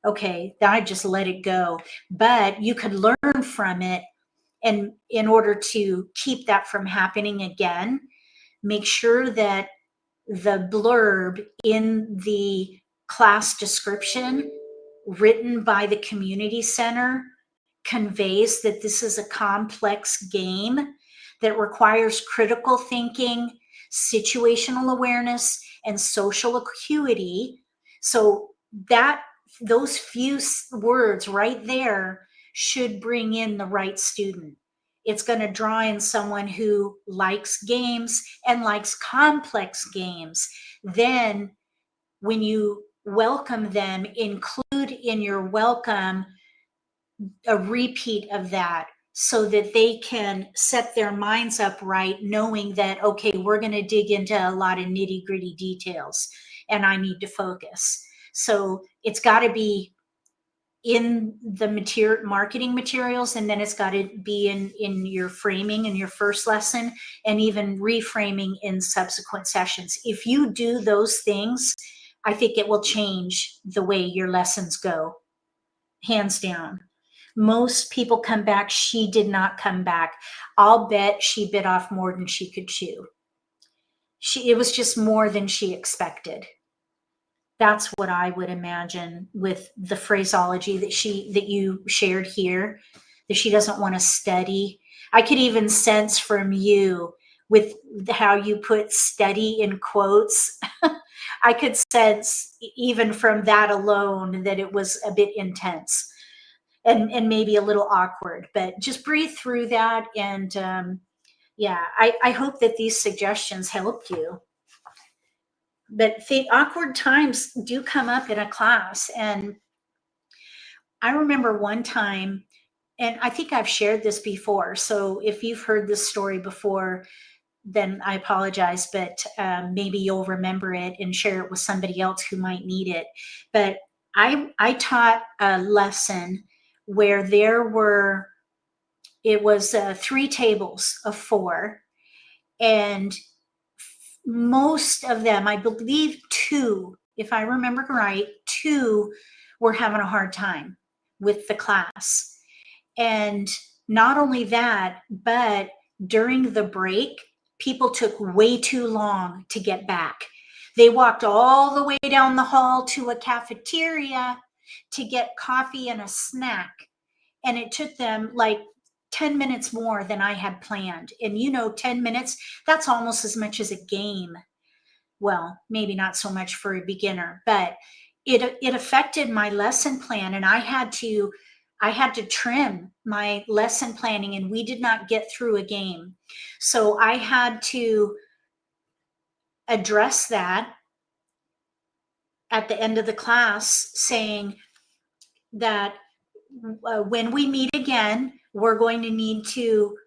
A: Okay, then I just let it go. But you could learn from it. And in order to keep that from happening again, make sure that the blurb in the class description written by the community center conveys that this is a complex game that requires critical thinking, situational awareness, and social acuity. So those few words right there should bring in the right student. It's going to draw in someone who likes games and likes complex games. Then when you welcome them, include in your welcome a repeat of that so that they can set their minds up right, knowing that, okay, we're going to dig into a lot of nitty gritty details and I need to focus. So it's got to be in the marketing materials, and then it's got to be in your framing in your first lesson, and even reframing in subsequent sessions. If you do those things, I think it will change the way your lessons go, hands down. Most people come back. She did not come back. I'll bet she bit off more than she could chew. It was just more than she expected. That's what I would imagine with the phraseology that you shared here, that she doesn't want to study. I could even sense from you with how you put study in quotes. I could sense even from that alone that it was a bit intense and maybe a little awkward, but just breathe through that. And yeah, I hope that these suggestions helped you. But the awkward times do come up in a class. And I remember one time, and I think I've shared this before, so if you've heard this story before, then I apologize, but maybe you'll remember it and share it with somebody else who might need it. But I taught a lesson where it was 3 tables of 4, and most of them, I believe 2, if I remember right, 2 were having a hard time with the class. And not only that, but during the break, people took way too long to get back. They walked all the way down the hall to a cafeteria to get coffee and a snack. And it took them like 10 minutes more than I had planned. And 10 minutes, that's almost as much as a game. Well, maybe not so much for a beginner, but it affected my lesson plan, and I had to trim my lesson planning, and we did not get through a game. So I had to address that at the end of the class, saying that when we meet again, we're going to need to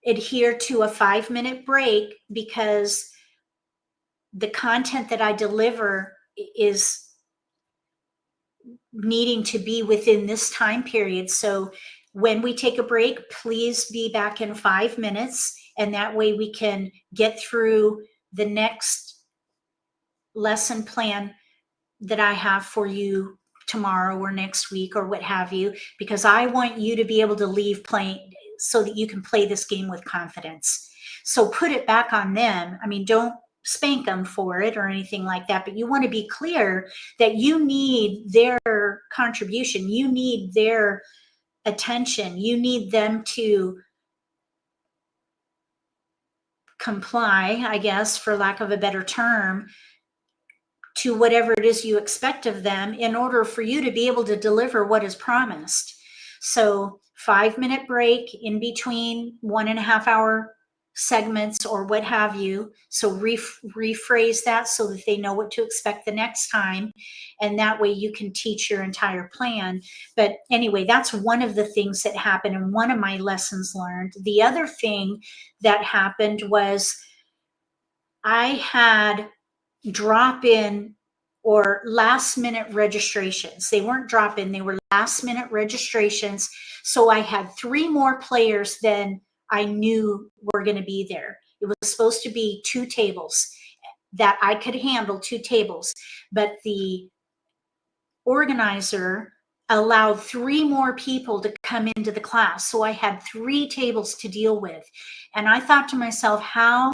A: adhere to a 5-minute break, because the content that I deliver is needing to be within this time period. So when we take a break, please be back in 5 minutes. And that way we can get through the next lesson plan that I have for you tomorrow or next week or what have you, because I want you to be able to leave playing so that you can play this game with confidence. So put it back on them. I mean, don't spank them for it or anything like that, but you want to be clear that you need their contribution. You need their attention. You need them to comply, I guess, for lack of a better term, to whatever it is you expect of them in order for you to be able to deliver what is promised. So 5-minute break in between 1.5 hour segments or what have you. So rephrase that so that they know what to expect the next time. And that way you can teach your entire plan. But anyway, that's one of the things that happened and one of my lessons learned. The other thing that happened was I had drop-in or last-minute registrations. They weren't drop-in, they were last-minute registrations. So I had 3 more players than I knew were going to be there. It was supposed to be 2 tables that I could handle, 2 tables, but the organizer allowed 3 more people to come into the class. So I had 3 tables to deal with. And I thought to myself, I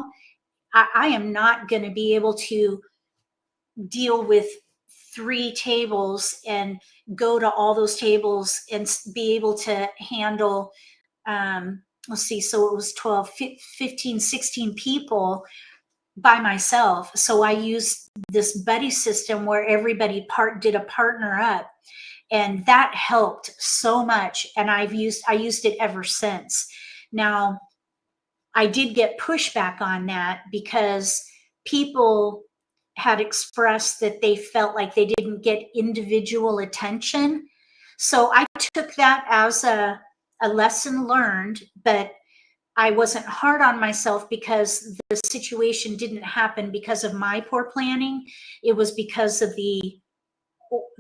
A: am not going to be able to deal with 3 tables and go to all those tables and be able to handle let's see, so it was 12, 15, 16 people by myself. So I used this buddy system where everybody did a partner up, and that helped so much. And I used it ever since. Now, I did get pushback on that because people had expressed that they felt like they didn't get individual attention. So I took that as a lesson learned, but I wasn't hard on myself because the situation didn't happen because of my poor planning. It was because of the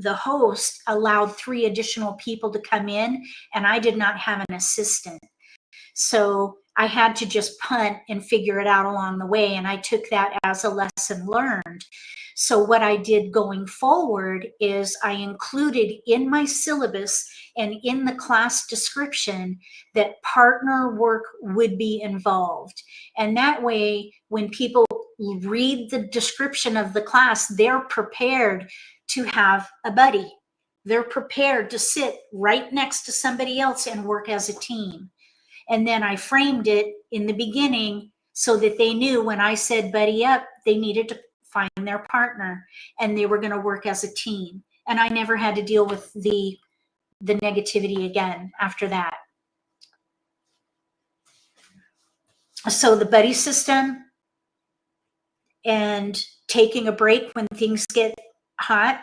A: host allowed 3 additional people to come in, and I did not have an assistant. So I had to just punt and figure it out along the way. And I took that as a lesson learned. So what I did going forward is I included in my syllabus and in the class description that partner work would be involved. And that way, when people read the description of the class, they're prepared to have a buddy. They're prepared to sit right next to somebody else and work as a team. And then I framed it in the beginning so that they knew when I said buddy up, they needed to find their partner and they were going to work as a team. And I never had to deal with the negativity again after that. So the buddy system and taking a break when things get hot.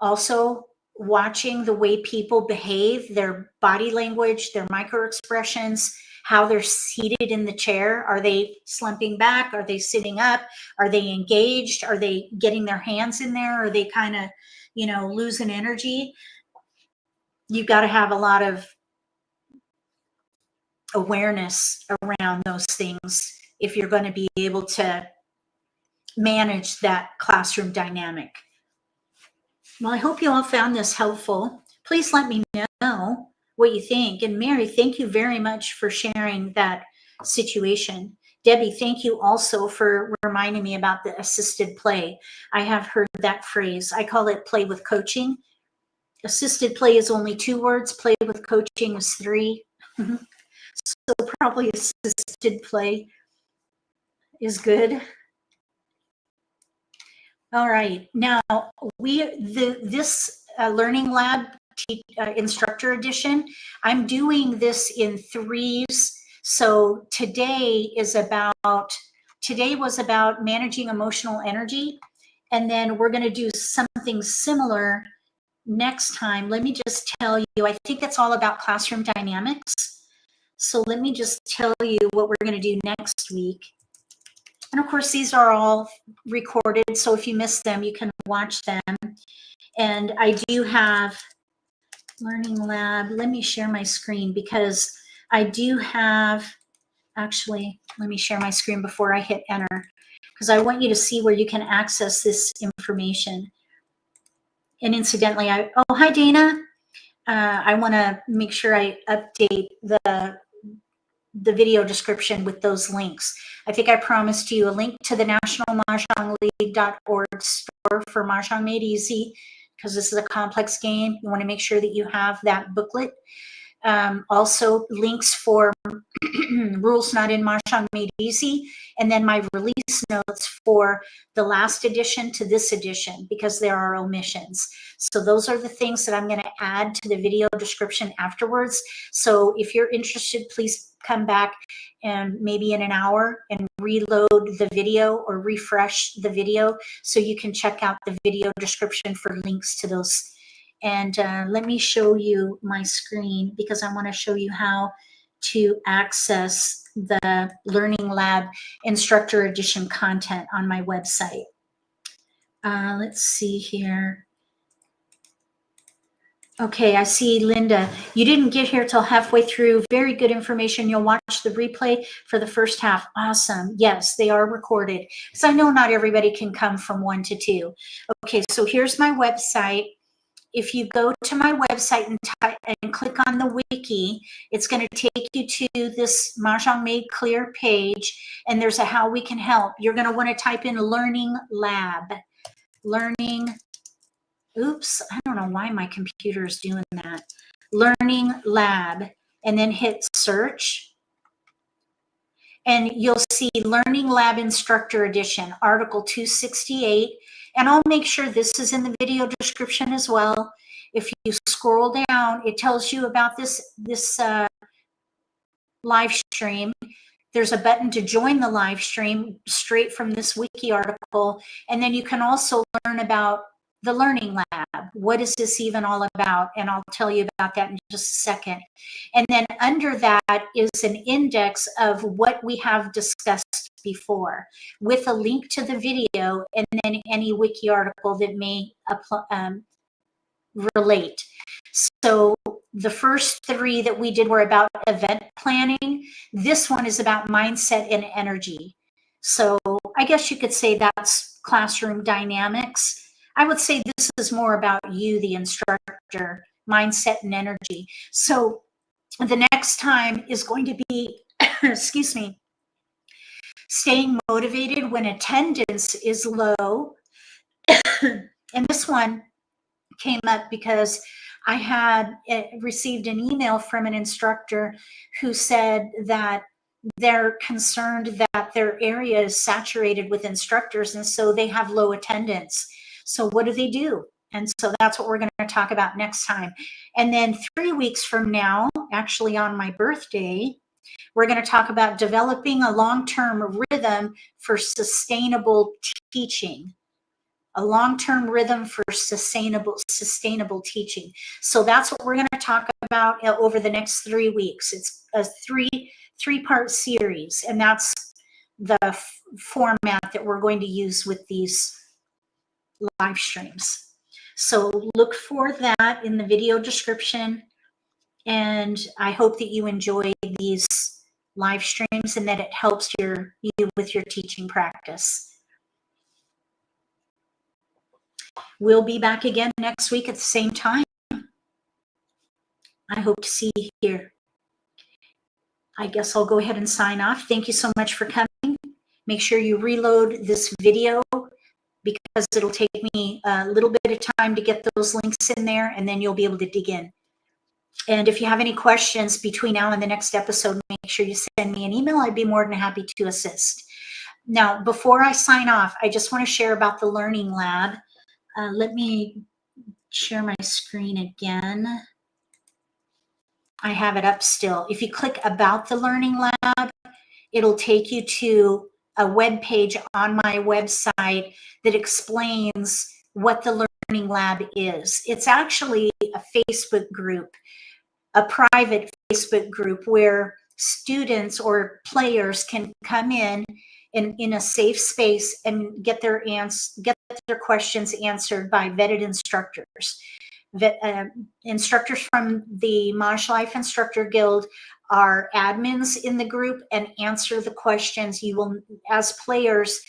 A: Also watching the way people behave, their body language, their micro expressions, how they're seated in the chair. Are they slumping back? Are they sitting up? Are they engaged? Are they getting their hands in there? Are they kind of, losing energy? You've got to have a lot of awareness around those things if you're going to be able to manage that classroom dynamic. Well, I hope you all found this helpful. Please let me know what you think. And Mary, thank you very much for sharing that situation. Debbie, thank you also for reminding me about the assisted play. I have heard that phrase. I call it play with coaching. Assisted play is only 2 words. Play with coaching is 3. So probably assisted play is good. All right. Now, this Learning Lab Instructor Edition, I'm doing this in 3s. So today was about managing emotional energy. And then we're going to do something similar next time. Let me just tell you, I think it's all about classroom dynamics. So let me just tell you what we're going to do next week. And of course, these are all recorded, so if you miss them, you can watch them. And I do have Learning Lab. Let me share my screen because I do have, actually, let me share my screen before I hit enter because I want you to see where you can access this information. And incidentally, oh, hi, Dana. I want to make sure I update the video description with those links. I think I promised you a link to the nationalmahjongleague.org store for Mahjong Made Easy, because this is a complex game. You want to make sure that you have that booklet. Also links for Rules Not in Mahjong Made Easy, and then my release notes for the last edition to this edition, because there are omissions. So those are the things that I'm going to add to the video description afterwards. So if you're interested, please come back and maybe in an hour and reload the video or refresh the video so you can check out the video description for links to those. And let me show you my screen because I want to show you how to access the Learning Lab Instructor Edition content on my website. Let's see here. Okay, I see Linda. You didn't get here till halfway through. Very good information. You'll watch the replay for the first half. Awesome. Yes, they are recorded. So I know not everybody can come from 1 to 2. Okay, so here's my website. If you go to my website and click on the wiki, it's going to take you to this Mahjong Made Clear page, and there's a how we can help. You're going to want to type in Learning Lab. Oops, I don't know why my computer is doing that. Learning Lab, and then hit search. and you'll see Learning Lab Instructor Edition, Article 268. And I'll make sure this is in the video description as well. If you scroll down, it tells you about this live stream. There's a button to join the live stream straight from this wiki article. And then you can also learn about the Learning Lab. What is this even all about? And I'll tell you about that in just a second. And then under that is an index of what we have discussed before with a link to the video and then any wiki article that may relate. So the first three that we did were about event planning. This one is about mindset and energy. So I guess you could say that's classroom dynamics. I would say this is more about you, the instructor, mindset and energy. So the next time is going to be, excuse me, staying motivated when attendance is low. And this one came up because I had received an email from an instructor who said that they're concerned that their area is saturated with instructors, and so they have low attendance. So what do they do? And so that's what we're going to talk about next time. And then 3 weeks from now, actually on my birthday, we're going to talk about developing a long-term rhythm for sustainable teaching. A long-term rhythm for sustainable teaching. So that's what we're going to talk about over the next 3 weeks. It's a three-part series, and that's the format that we're going to use with these live streams. So look for that in the video description, and I hope that you enjoy these live streams and that it helps you with your teaching practice. We'll be back again next week at the same time. I hope to see you here. I guess I'll go ahead and sign off. Thank you so much for coming. Make sure you reload this video because it'll take me a little bit of time to get those links in there, and then you'll be able to dig in. And if you have any questions between now and the next episode, make sure you send me an email. I'd be more than happy to assist. Now, before I sign off, I just want to share about the Learning Lab. Let me share my screen again. I have it up still. If you click about the Learning Lab, it'll take you to a web page on my website that explains what the Learning Lab is. It's actually a Facebook group, a private Facebook group where students or players can come in a safe space and get their questions answered by vetted instructors. Instructors from the MAHJLIFE Instructor Guild are admins in the group and answer the questions. You will, as players,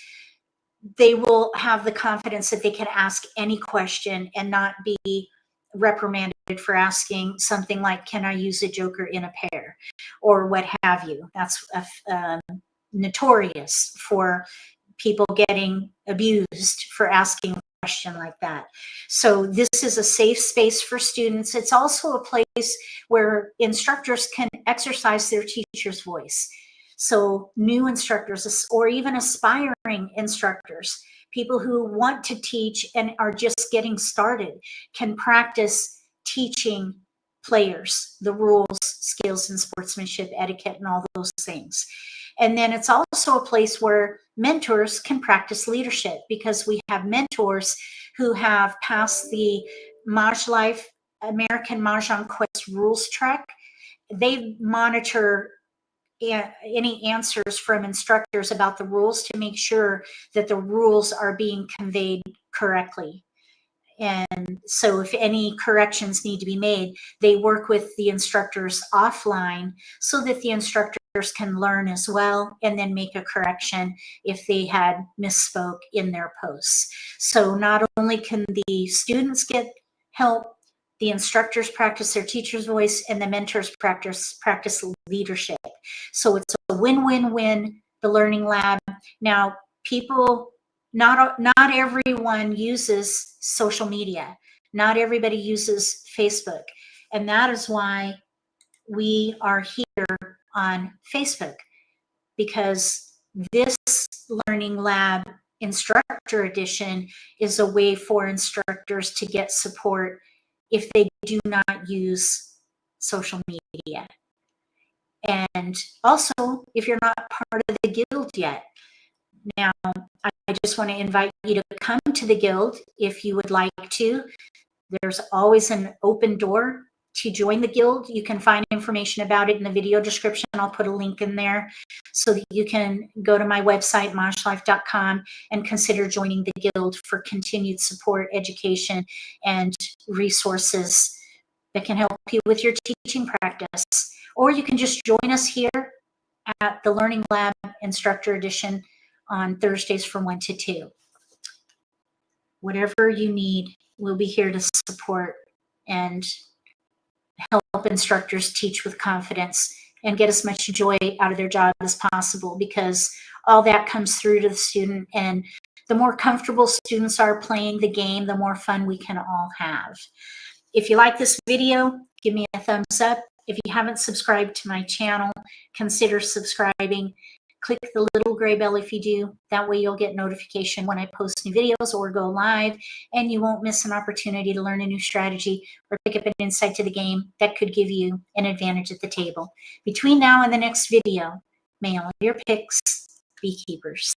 A: they will have the confidence that they can ask any question and not be reprimanded for asking something like, can I use a joker in a pair, or what have you. That's notorious for people getting abused for asking a question like that. So this is a safe space for students. It's also a place where instructors can exercise their teacher's voice. So new instructors or even aspiring instructors, people who want to teach and are just getting started, can practice teaching players the rules, skills, and sportsmanship, etiquette, and all those things. And then it's also a place where mentors can practice leadership, because we have mentors who have passed the MAHJLIFE American Mahjong Quest rules track. They monitor any answers from instructors about the rules to make sure that the rules are being conveyed correctly. And so if any corrections need to be made, they work with the instructors offline so that the instructors can learn as well and then make a correction if they had misspoke in their posts. So not only can the students get help, the instructors practice their teacher's voice, and the mentors practice leadership. So it's a win-win-win, the Learning Lab. Now, people, not everyone uses social media. Not everybody uses Facebook. And that is why we are here on Facebook, because this Learning Lab Instructor Edition is a way for instructors to get support if they do not use social media. And also, if you're not part of the guild yet. Now, I just want to invite you to come to the guild if you would like to. There's always an open door to join the guild. You can find information about it in the video description. I'll put a link in there so that you can go to my website, MAHJLIFE.com, and consider joining the guild for continued support, education, and resources that can help you with your teaching practice. Or you can just join us here at the Learning Lab Instructor Edition on Thursdays from 1 to 2. Whatever you need, we'll be here to support and help instructors teach with confidence and get as much joy out of their job as possible, because all that comes through to the student. And the more comfortable students are playing the game, the more fun we can all have. If you like this video, give me a thumbs up. If you haven't subscribed to my channel, consider subscribing. Click the little gray bell if you do. That way you'll get notification when I post new videos or go live, and you won't miss an opportunity to learn a new strategy or pick up an insight to the game that could give you an advantage at the table. Between now and the next video, may all your picks be keepers.